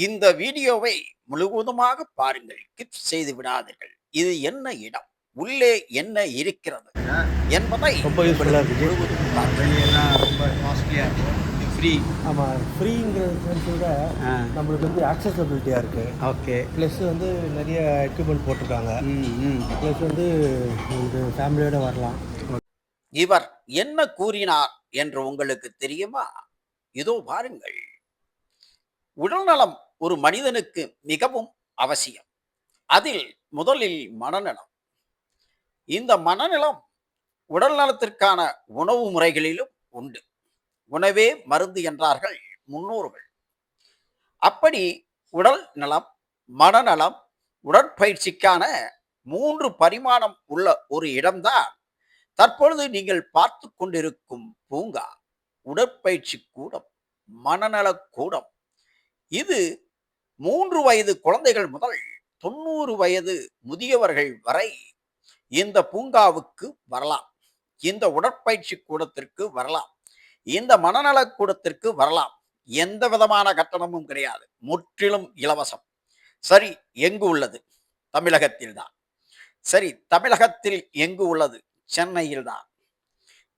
இந்த வீடியோவை முழுவதுமாக பாருங்கள். ஸ்கிப் செய்து விடாதீர்கள். இது என்ன இடம்? உள்ளே என்ன இருக்கிறது என்பதை ரொம்ப யூஸ்ஃபுல்லாக இருக்குது. முழுவதும் பாருங்கள். வெளியெல்லாம் ரொம்ப காஸ்ட்லியாக இருக்கும். ஃப்ரீ. ஆமாம், ஃப்ரீங்கிற சென்ஸோட நம்மளுக்கு வந்து ஆக்சசபிலிட்டியாக இருக்குது. ஓகே. ப்ளஸ் வந்து நிறைய எக்யூப்மெண்ட் போட்டிருக்காங்க. ப்ளஸ் வந்து இது ஃபேமிலியோடு வரலாம். இவர் என்ன கூறினார் என்று உங்களுக்கு தெரியுமா? இதோ பாருங்கள். உடல்நலம் ஒரு மனிதனுக்கு மிகவும் அவசியம். அதில் முதலில் மனநலம். இந்த மனநலம் உடல் நலத்திற்கான உணவு முறைகளிலும் உண்டு. உணவே மருந்து என்றார்கள் முன்னோர்கள். அப்படி உடல் நலம், மனநலம், உடற்பயிற்சிக்கான 3 பரிமாணம் உள்ள ஒரு இடம்தான் தற்பொழுது நீங்கள் பார்த்து கொண்டிருக்கும் பூங்கா, உடற்பயிற்சி கூடம், மனநல கூடம். இது 3 வயது குழந்தைகள் முதல் 90 வயது முதியவர்கள் வரை இந்த பூங்காவுக்கு வரலாம். இந்த உடற்பயிற்சி கூடத்திற்கு வரலாம். இந்த மனநல கூடத்திற்கு வரலாம். எந்த விதமான கட்டணமும் கிடையாது. முற்றிலும் இலவசம். சரி, எங்கு உள்ளது? தமிழகத்தில் தான். சரி, தமிழகத்தில் எங்கு உள்ளது? சென்னையில் தான்.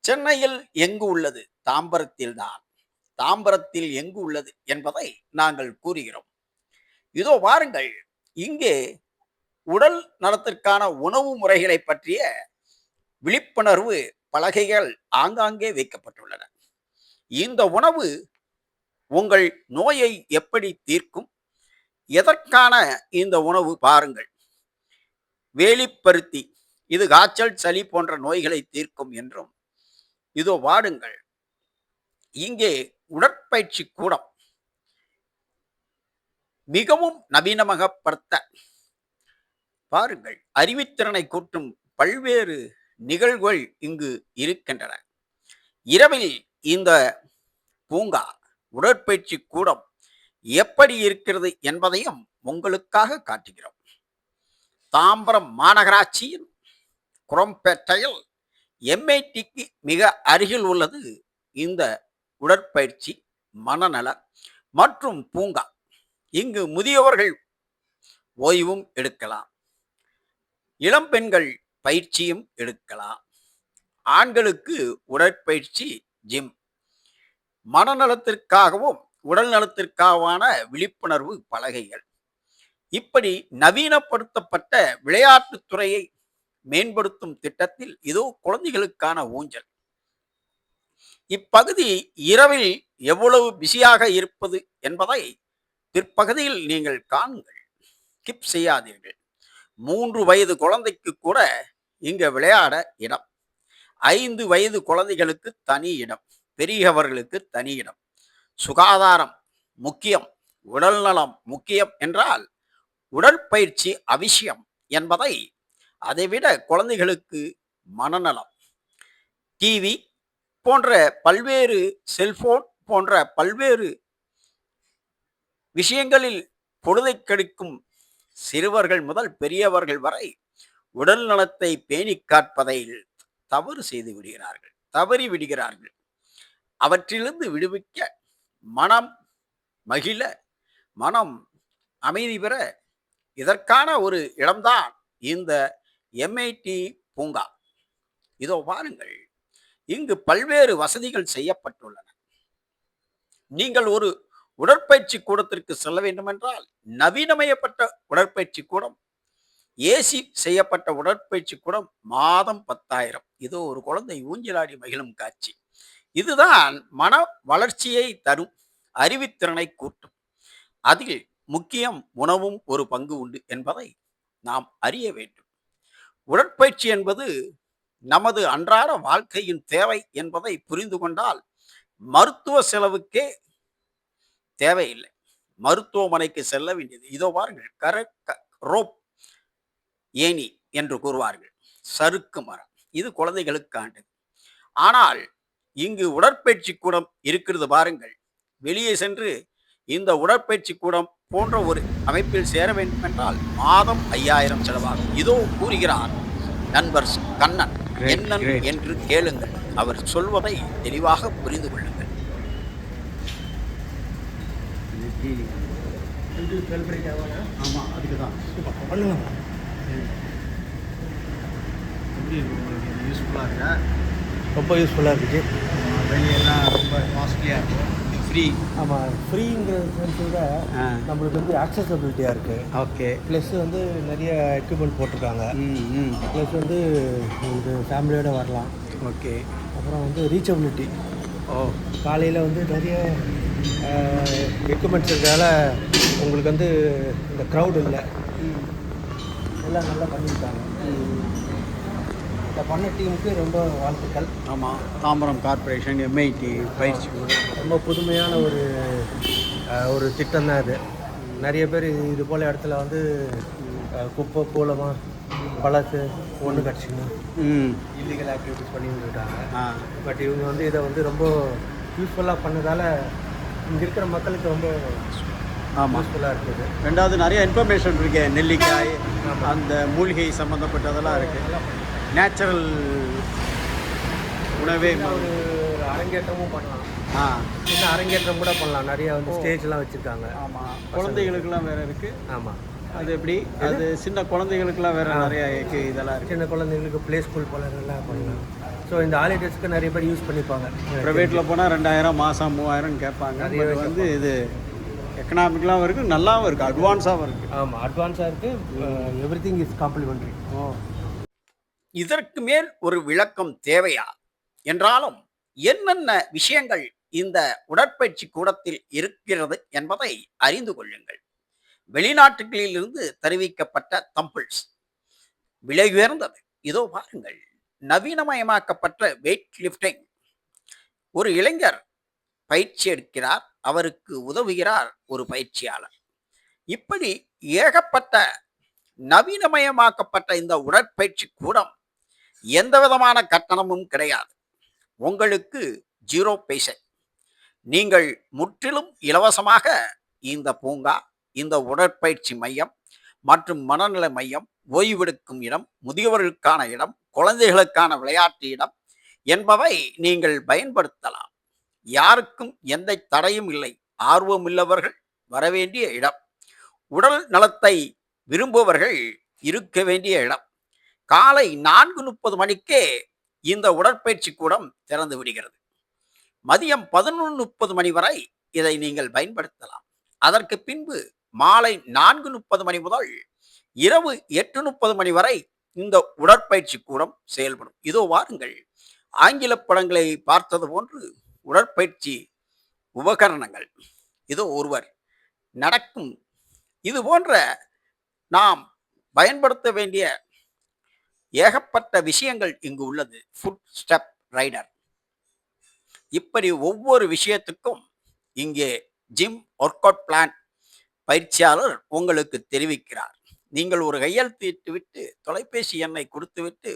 சென்னையில் எங்கு உள்ளது? தாம்பரத்தில் தான். தாம்பரத்தில் எங்கு உள்ளது என்பதை நாங்கள் கூறுகிறோம். இதோ பாருங்கள், இங்கே உடல் நலத்திற்கான உணவு முறைகளை பற்றிய விழிப்புணர்வு பலகைகள் ஆங்காங்கே வைக்கப்பட்டுள்ளன. இந்த உணவு உங்கள் நோயை எப்படி தீர்க்கும்? எதற்கான இந்த உணவு பாருங்கள். வேலிப்பருத்தி, இது காய்ச்சல், சளி போன்ற நோய்களை தீர்க்கும் என்றும். இதோ வாடுங்கள், இங்கே உடற்பயிற்சி கூடம் மிகவும் நவீனமகப்படுத்த பாருங்கள். அறிவுத்திறனை கூட்டும் பல்வேறு நிகழ்வுகள் இங்கு இருக்கின்றன. இரவில் இந்த பூங்கா, உடற்பயிற்சி கூடம் எப்படி இருக்கிறது என்பதையும் உங்களுக்காக காட்டுகிறோம். தாம்பரம் மாநகராட்சியின் குரம்பேட்டையில் MITக்கு மிக அருகில் உள்ளது இந்த உடற்பயிற்சி, மனநல மற்றும் பூங்கா. இங்கு முதியவர்கள் ஓய்வும் எடுக்கலாம், இளம் பெண்கள் பயிற்சியும் எடுக்கலாம், ஆண்களுக்கு உடற்பயிற்சி ஜிம், மனநலத்திற்காகவும் உடல் நலத்திற்கான விழிப்புணர்வு பலகைகள். இப்படி நவீனப்படுத்தப்பட்ட விளையாட்டுத் துறையை மேம்படுத்தும் திட்டத்தில் இதோ குழந்தைகளுக்கான ஊஞ்சல். இப்பகுதி இரவில் எவ்வளவு பிஸியாக இருப்பது என்பதை பிற்பகுதியில் நீங்கள் காணுங்கள். ஸ்கிப் செய்யாதீர்கள். 3 வயது குழந்தைக்கு கூட இங்க விளையாட இடம். 5 வயது குழந்தைகளுக்கு தனி இடம், பெரியவர்களுக்கு தனி இடம். சுகாதாரம் முக்கியம், உடல் நலம் முக்கியம் என்றால் உடற்பயிற்சி அவசியம் என்பதை, அதைவிட குழந்தைகளுக்கு மனநலம், டிவி போன்ற பல்வேறு, செல்போன் போன்ற பல்வேறு விஷயங்களில் பொழுதை கெடுக்கும் சிறுவர்கள் முதல் பெரியவர்கள் வரை உடல் நலத்தை பேணி காப்பதை தவறு செய்து விடுகிறார்கள், தவறி விடுகிறார்கள். அவற்றிலிருந்து விடுவிக்க, மனம் மகிழ, மனம் அமைதி பெற இதற்கான ஒரு இடம்தான் இந்த MIT பூங்கா. இதோ பாருங்கள், இங்கு பல்வேறு வசதிகள் செய்யப்பட்டுள்ளன. நீங்கள் ஒரு உடற்பயிற்சி கூடத்திற்கு செல்ல வேண்டும் என்றால் நவீனமயப்பட்ட உடற்பயிற்சி கூடம், ஏசி செய்யப்பட்ட உடற்பயிற்சி கூடம் மாதம் 10,000. இதோ ஒரு குழந்தை ஊஞ்சலாடி மகிழும் காட்சி. இதுதான் மன வளர்ச்சியை தரும், அறிவுத்திறனை கூட்டும். அதில் முக்கியம் உணவும் ஒரு பங்கு உண்டு என்பதை நாம் அறிய வேண்டும். உடற்பயிற்சி என்பது நமது அன்றாட வாழ்க்கையின் தேவை என்பதை புரிந்து கொண்டால் மருத்துவ செலவுக்கே தேவையில்லை. மருத்துவமனைக்கு செல்ல வேண்டியது. இதோ பாருங்கள், ரோப் ஏணி என்று கூறுவார்கள், சறுக்கு மரம். இது குழந்தைகளுக்கானது. ஆனால் இங்கு உடற்பயிற்சி கூடம் இருக்கிறது பாருங்கள். வெளியே சென்று இந்த உடற்பயிற்சி கூடம் போன்ற ஒரு அமைப்பில் சேர வேண்டும் என்றால் மாதம் 5,000 செலவாகும். இதோ கூறுகிறார் நண்பர் கண்ணன். என்ன என்று கேளுங்கள், அவர் சொல்வதை தெளிவாக புரிந்து கொள்ளுங்கள். ஃபுட்டு செலிப்ரேட் ஆகணும். ஆமாம், அதுக்கு தான். பண்ணுங்க. எப்படி இருக்கு உங்களுக்கு? இது யூஸ்ஃபுல்லாக இருக்கா? ரொம்ப யூஸ்ஃபுல்லாக இருக்குது. வெளியெல்லாம் ரொம்ப காஸ்ட்லியாக இருக்கும். ஃப்ரீ. ஆமாம், ஃப்ரீங்கிற சென்ஸ் விட நம்மளுக்கு வந்து ஆக்சசபிலிட்டியாக இருக்குது. ஓகே. ப்ளஸ் வந்து நிறைய எக்யூப்மெண்ட் போட்டிருக்காங்க. ம். ப்ளஸ் வந்து உங்களுக்கு ஃபேமிலியோடு வரலாம். ஓகே. அப்புறம் வந்து ரீச்சபிலிட்டி. ஓ. காலையில் வந்து நிறைய எக்யூப்மெண்ட்ஸ் இருக்கிறதால உங்களுக்கு வந்து இந்த க்ரௌட் இல்லை. எல்லாம் நல்லா பண்ணியிருக்காங்க. இந்த பண்ண டீமுக்கு ரொம்ப வாழ்த்துக்கள். ஆமாம், தாம்பரம் கார்ப்பரேஷன், எம்ஐடி பயிற்சி ரொம்ப புதுமையான ஒரு திட்டம் தான் இது. நிறைய பேர் இது போல் இடத்துல வந்து குப்பை கூலமாக பழசு ஒன்று கிடச்சிக்கணும் இல்லீகல் ஆக்டிவிட்டிஸ் பண்ணிட்டு இருக்காங்க. பட் இவங்க வந்து இதை வந்து ரொம்ப யூஸ்ஃபுல்லாக பண்ணதால் இங்கே இருக்கிற மக்களுக்கு ரொம்ப யூஸ்ஃபுல்லாக இருக்குது. ரெண்டாவது நிறைய இன்ஃபர்மேஷன் இருக்கு. நெல்லிக்காய், அந்த மூலிகை சம்மந்தப்பட்டதெல்லாம் இருக்குது. நேச்சுரல் உணவே ஒரு அரங்கேற்றமும் பண்ணலாம். சின்ன அரங்கேற்றம் கூட பண்ணலாம். நிறைய வந்து ஸ்டேஜ்லாம் வச்சுருக்காங்க. ஆமாம், குழந்தைகளுக்கெல்லாம் வேறு இருக்குது. ஆமாம், அது எப்படி? அது சின்ன குழந்தைகளுக்கெல்லாம் வேறு நிறைய இதெல்லாம் இருக்குது. சின்ன குழந்தைங்களுக்கு ப்ளே ஸ்கூல் போல நல்லா பண்ணலாம். ஸோ இந்த ஹாலிடேஸ்க்கு நிறைய பேர் யூஸ் பண்ணிப்பாங்க. ப்ரைவேட்டில் போனால் 2000 மாதம் 3000 கேட்பாங்க. அது வந்து இது எக்கனாமிக்கலாகவும் இருக்குது, நல்லாவும் இருக்குது, அட்வான்ஸாகவும் இருக்குது. ஆமாம், அட்வான்ஸாக இருக்குது. Everything is complimentary. இதற்கு மேல் ஒரு விளக்கம் தேவையா என்றாலும் என்னென்ன விஷயங்கள் இந்த உடற்பயிற்சி கூடத்தில் இருக்கிறது என்பதை அறிந்து கொள்ளுங்கள். வெளிநாட்டுகளிலிருந்து தெரிவிக்கப்பட்ட தம்பிள்ஸ் விலை உயர்ந்தது. இதோ பாருங்கள், நவீனமயமாக்கப்பட்ட வெயிட் லிஃப்டிங். ஒரு இளைஞர் பயிற்சி எடுக்கிறார், அவருக்கு உதவுகிறார் ஒரு பயிற்சியாளர். இப்படி ஏகப்பட்ட நவீனமயமாக்கப்பட்ட இந்த உடற்பயிற்சி கூடம் எந்த விதமான கட்டணமும் கிடையாது. உங்களுக்கு 0 பைசா. நீங்கள் முற்றிலும் இலவசமாக இந்த பூங்கா, இந்த உடற்பயிற்சி மையம் மற்றும் மனநல மையம், ஓய்வெடுக்கும் இடம், முதியவர்களுக்கான இடம், குழந்தைகளுக்கான விளையாட்டு இடம் என்பவை நீங்கள் பயன்படுத்தலாம். யாருக்கும் எந்த தடையும் இல்லை. ஆர்வமுள்ளவர்கள் வரவேண்டிய இடம். உடல் நலத்தை விரும்புபவர்கள் இருக்க வேண்டிய இடம். காலை 4:30 மணிக்கே இந்த உடற்பயிற்சி கூடம் திறந்து விடுகிறது. மதியம் 11:30 மணி வரை இதை நீங்கள் பயன்படுத்தலாம். அதற்கு பின்பு மாலை 4:30 மணி முதல் இரவு 8:30 மணி வரை இந்த உடற்பயிற்சி கூடம் செயல்படும். இதோ வாருங்கள், ஆங்கில படங்களை பார்த்தது போன்று உடற்பயிற்சி உபகரணங்கள். இதோ ஒருவர் நடக்கும். இது போன்ற நாம் பயன்படுத்த வேண்டிய ஏகப்பட்ட விஷயங்கள் இங்கு உள்ளது. Foot step rider. இப்படி ஒவ்வொரு விஷயத்துக்கும் இங்கே ஜிம் ஒர்க் அவுட் பிளான் பயிற்சியாளர் உங்களுக்கு தெரிவிக்கிறார். நீங்கள் ஒரு கையெழுத்திட்டு விட்டு தொலைபேசி எண்ணை கொடுத்துவிட்டு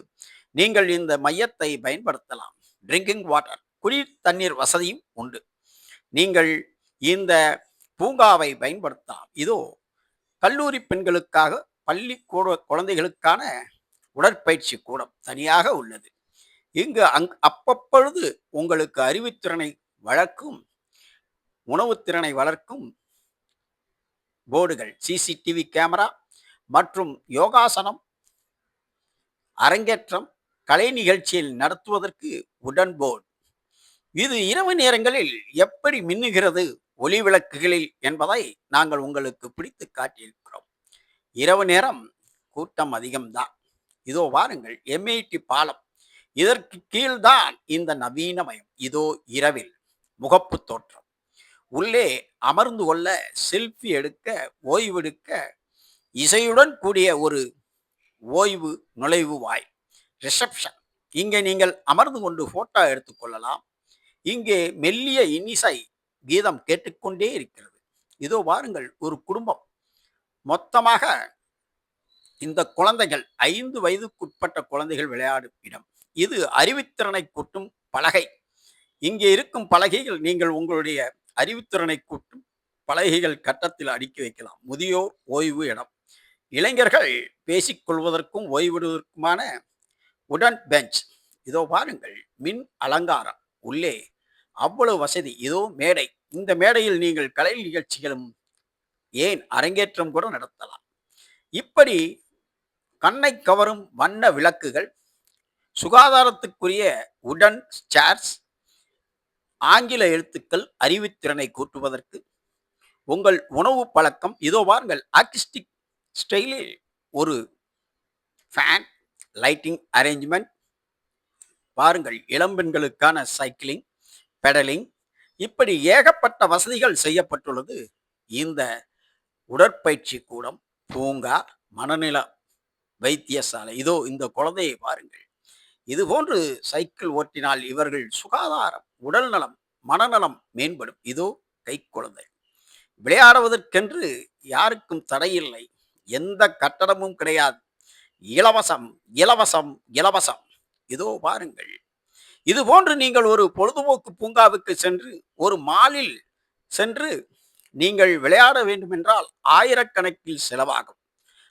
நீங்கள் இந்த மையத்தை பயன்படுத்தலாம். ட்ரிங்கிங் வாட்டர், குடிநீர் தண்ணீர் வசதியும் உண்டு. நீங்கள் இந்த பூங்காவை பயன்படுத்தலாம். இதோ கல்லூரி பெண்களுக்காக, பள்ளி குழந்தைகளுக்கான உடற்பயிற்சி கூடம் தனியாக உள்ளது. இங்கு அப்பப்பொழுது உங்களுக்கு அறிவுத்திறனை வளர்க்கும், உணவுத்திறனை வளர்க்கும் போர்டுகள், சிசிடிவி கேமரா மற்றும் யோகாசனம், அரங்கேற்றம், கலை நிகழ்ச்சியில் நடத்துவதற்கு உடன் போர்டு. இது இரவு நேரங்களில் எப்படி மின்னுகிறது ஒளி விளக்குகளில் என்பதை நாங்கள் உங்களுக்கு பிடித்து காட்டியிருக்கிறோம். இரவு நேரம் கூட்டம் அதிகம்தான். இதோ வாருங்கள், எம்ஐடி பாலம். இதற்கு கீழ்தான் இந்த நவீனமயம். இதோ இரவில் முகப்பு தோற்றம். உள்ளே அமர்ந்து கொள்ள, செல்ஃபி எடுக்க, ஓய்வெடுக்க இசையுடன் கூடிய ஒரு ஓய்வு நுழைவு வாய், ரிசப்ஷன். இங்கே நீங்கள் அமர்ந்து கொண்டு போட்டோ எடுத்துக்கொள்ளலாம். இங்கே மெல்லிய இன்னிசை கீதம் கேட்டுக்கொண்டே இருக்கிறது. இதோ வாருங்கள், ஒரு குடும்பம் மொத்தமாக இந்த குழந்தைகள் 5 வயதுக்குட்பட்ட குழந்தைகள் விளையாடும் இடம். இது அறிவுத்திறனை கூட்டும் பலகை. இங்கே இருக்கும் பலகைகள் நீங்கள் உங்களுடைய அறிவுத்திறனை கூட்டும் பலகைகள் கட்டத்தில் அடுக்கி வைக்கலாம். முதியோர் ஓய்வு இடம். இளைஞர்கள் பேசிக்கொள்வதற்கும் ஓய்விடுவதற்குமான உடன் பெஞ்ச். இதோ பாருங்கள், மின் அலங்காரம். உள்ளே அவ்வளவு வசதி. இதோ மேடை. இந்த மேடையில் நீங்கள் கலை நிகழ்ச்சிகளும் ஏன் அரங்கேற்றம் கூட நடத்தலாம். இப்படி கண்ணை கவரும் வண்ண விளக்குகள், சுகாதாரத்துக்குரிய உடன் சேர்ஸ், ஆங்கில எழுத்துக்கள் அறிவுத்திறனை கூட்டுவதற்கு, உங்கள் உணவு பழக்கம், இதோ பாருங்கள் ஆர்டிஸ்டிக் ஸ்டைலில் ஒரு ஃபேன், லைட்டிங் அரேஞ்ச்மெண்ட் பாருங்கள், இளம்பெண்களுக்கான சைக்கிளிங், பெடலிங், இப்படி ஏகப்பட்ட வசதிகள் செய்யப்பட்டுள்ளது. இந்த உடற்பயிற்சி கூடம், பூங்கா, மனநல வைத்தியசாலை. இதோ இந்த குழந்தையை பாருங்கள். இதுபோன்று சைக்கிள் ஓட்டினால் இவர்கள் சுகாதாரம், உடல் நலம், மனநலம் மேம்படும். இதோ கைக்குழந்தை. விளையாடுவதற்கென்று யாருக்கும் தடையில்லை. எந்த கட்டணமும் கிடையாது. இலவசம், இலவசம், இலவசம். இதோ பாருங்கள். இதுபோன்று நீங்கள் ஒரு பொழுதுபோக்கு பூங்காவுக்கு சென்று, ஒரு மாலில் சென்று நீங்கள் விளையாட வேண்டுமென்றால் ஆயிரக்கணக்கில் செலவாகும்.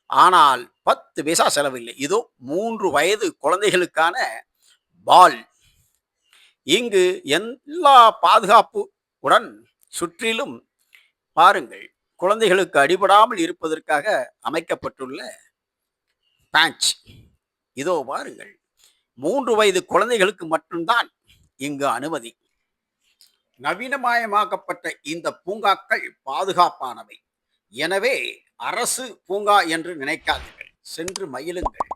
ஆனால் 10 பைசா செலவில்லை. இதோ 3 வயது குழந்தைகளுக்கான பால். இங்கு எல்லா பாதுகாப்பு உடன் சுற்றிலும் பாருங்கள், குழந்தைகளுக்கு அடிபடாமல் இருப்பதற்காக அமைக்கப்பட்டுள்ள பேஞ்ச். இதோ பாருங்கள், 3 வயது குழந்தைகளுக்கு மட்டும்தான் இங்கு அனுமதி. நவீனமயமாக்கப்பட்ட இந்த பூங்காக்கள் பாதுகாப்பானவை. எனவே அரசு பூங்கா என்று நினைக்காதீர்கள். சென்று மகிழுங்கள்.